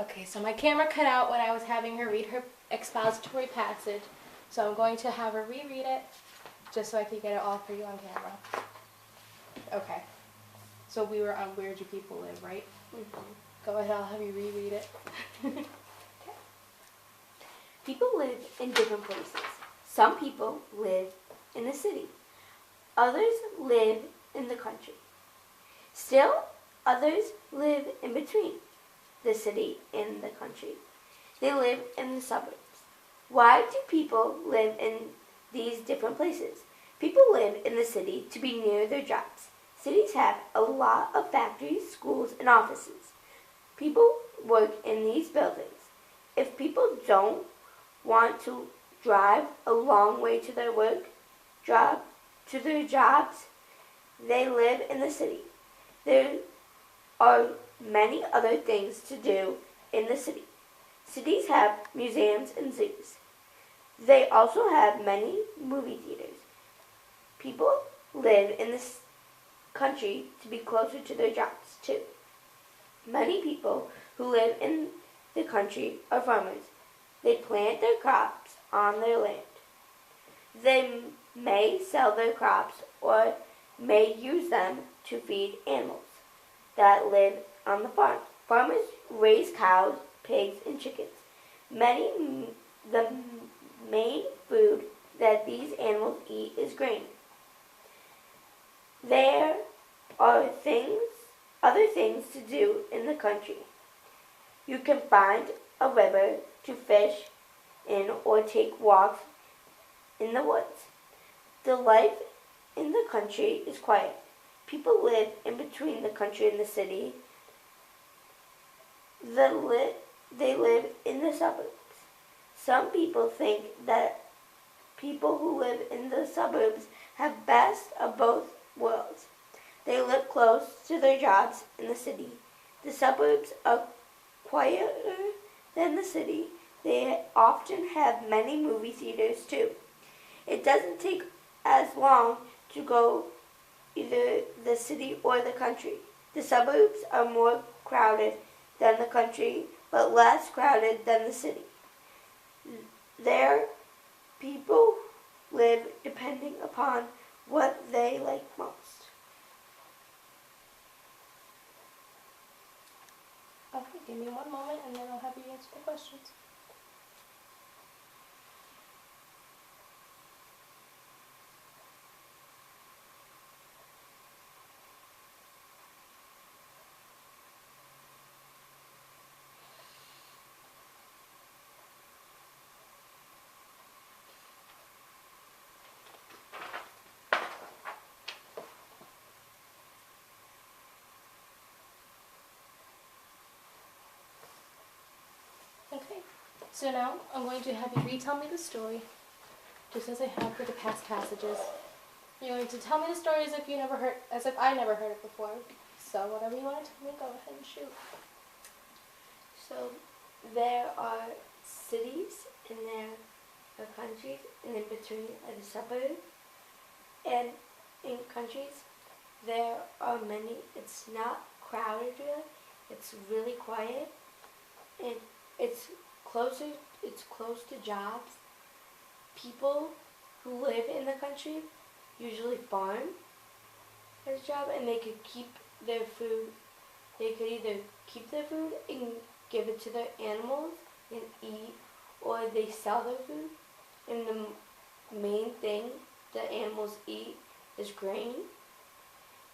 Okay, so my camera cut out when I was having her read her expository passage, so I'm going to have her reread it, just so I can get it all for you on camera. Okay, so we were on Where Do People Live, right? Mm-hmm. Go ahead, I'll have you reread it. Okay. People live in different places. Some people live in the city. Others live in the country. Still, others live in between the city and the country. They live in the suburbs. Why do people live in these different places? People live in the city to be near their jobs. Cities have a lot of factories, schools, and offices. People work in these buildings. If people don't want to drive a long way to their jobs, they live in the city. There are many other things to do in the city. Cities have museums and zoos. They also have many movie theaters. People live in the country to be closer to their jobs, too. Many people who live in the country are farmers. They plant their crops on their land. They may sell their crops or may use them to feed animals that live on the farm. Farmers raise cows, pigs, and chickens. The main food that these animals eat is grain. There are other things to do in the country. You can find a river to fish in or take walks in the woods. The life in the country is quiet. People live in between the country and the city. They live in the suburbs. Some people think that people who live in the suburbs have best of both worlds. They live close to their jobs in the city. The suburbs are quieter than the city. They often have many movie theaters too. It doesn't take as long to go either the city or the country. The suburbs are more crowded than the country, but less crowded than the city. There, people live depending upon what they like most. Okay, give me one moment and then I'll have you answer the questions. Okay, so now I'm going to have you retell me the story, just as I have for the past passages. You're going to tell me the story as if I never heard it before. So whatever you want to tell me, go ahead and shoot. So there are cities and there are countries, and in between are the suburbs. And in countries, there are many. It's not crowded really. It's really quiet, and it's close to jobs. People who live in the country usually farm as a job, and they could keep their food. They could either keep their food and give it to their animals and eat, or they sell their food. And the main thing the animals eat is grain.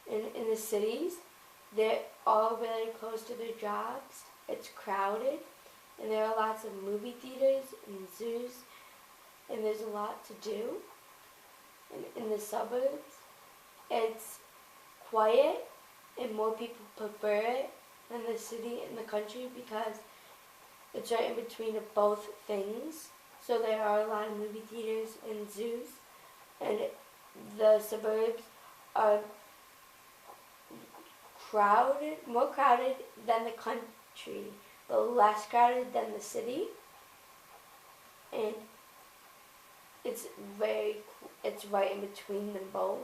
And in the cities, they're all really close to their jobs. It's crowded, and there are lots of movie theaters and zoos, and there's a lot to do. And in the suburbs, it's quiet, and more people prefer it than the city and the country because it's right in between of both things. So there are a lot of movie theaters and zoos, and the suburbs are more crowded than the country, but less crowded than the city. And it's right in between them both.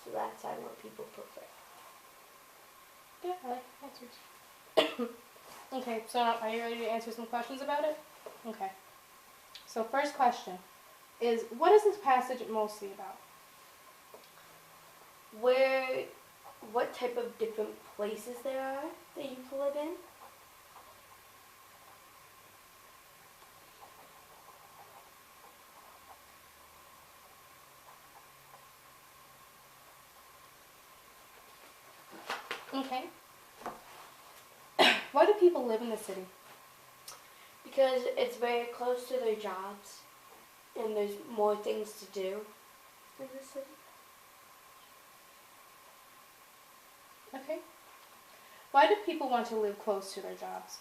So that's what people prefer. Yeah, I like answers. Okay, so now are you ready to answer some questions about it? Okay. So first question is, what is this passage mostly about? Where, what type of different places there are that you can live in? Okay. Why do people live in the city? Because it's very close to their jobs and there's more things to do in the city. Okay. Why do people want to live close to their jobs?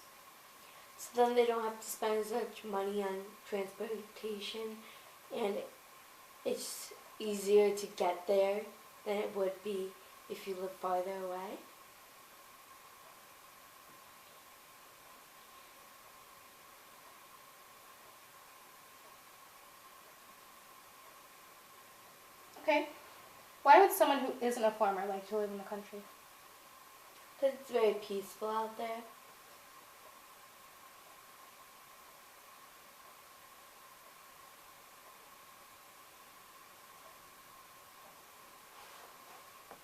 So then they don't have to spend as much money on transportation and it's easier to get there than it would be if you live farther away. Okay. Why would someone who isn't a farmer like to live in the country? Because it's very peaceful out there.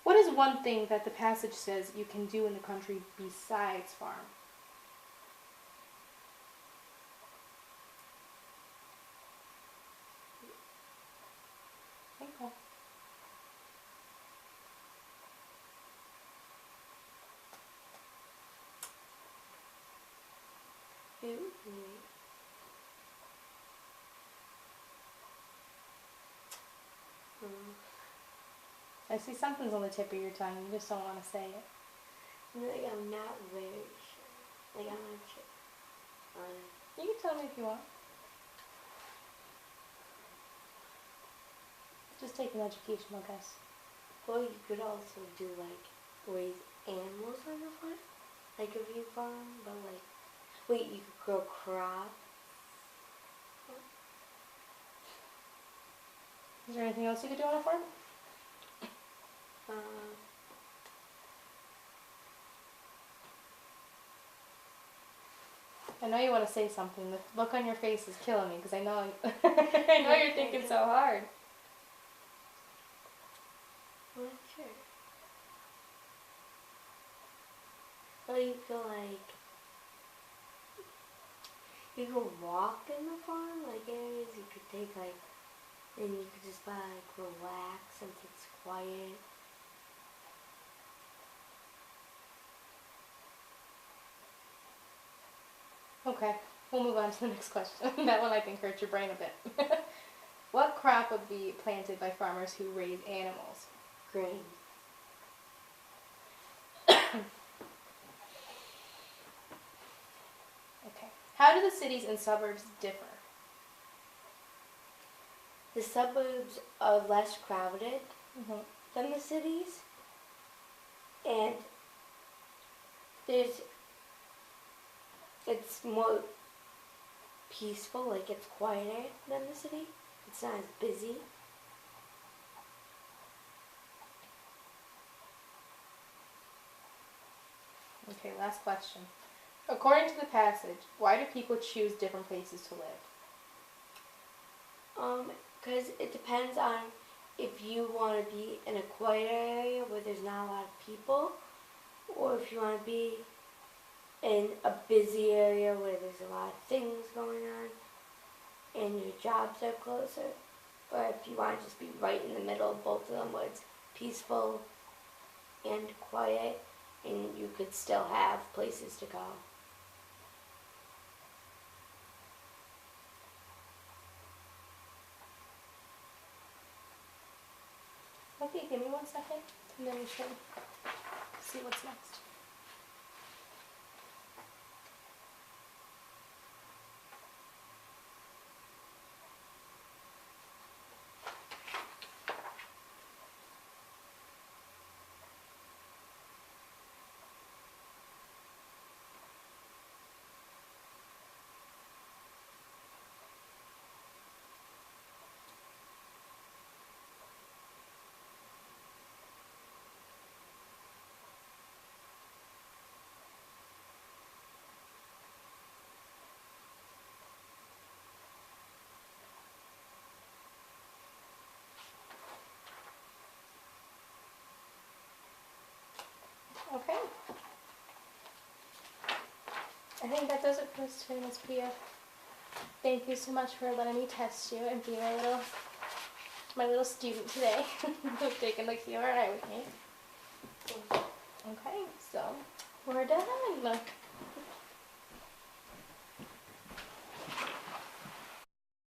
What is one thing that the passage says you can do in the country besides farm? Okay. I see something's on the tip of your tongue. You just don't want to say it. Like, I'm not very sure. Like, I'm not sure. You can tell me if you want. Just take an educational guess. Well, you could also do like raise animals on the farm, like a bee farm, but like, wait, you could grow crops. Is there anything else you could do on a farm? I know you want to say something. The look on your face is killing me because I know I know you're thinking so hard. I'm not sure. Well, you could like, you could walk in the farm, like areas you could take like, and you could just like relax since it's quiet. Okay, we'll move on to the next question. That one I think hurts your brain a bit. What crop would be planted by farmers who raise animals? Grain. Okay. How do the cities and suburbs differ? The suburbs are less crowded Mm-hmm. than the cities, and it's more peaceful, like it's quieter than the city. It's not as busy. Okay, last question. According to the passage, why do people choose different places to live? Because it depends on if you want to be in a quiet area where there's not a lot of people, or if you want to be in a busy area where there's a lot of things going on and your jobs are closer, or if you want to just be right in the middle of both of them where it's peaceful and quiet and you could still have places to go. Okay, give me 1 second, and then we should see what's next. I think that does it for us today, Miss Pia. Thank you so much for letting me test you and be my little student today. Who's taking the QRI with me. Okay, so we're done.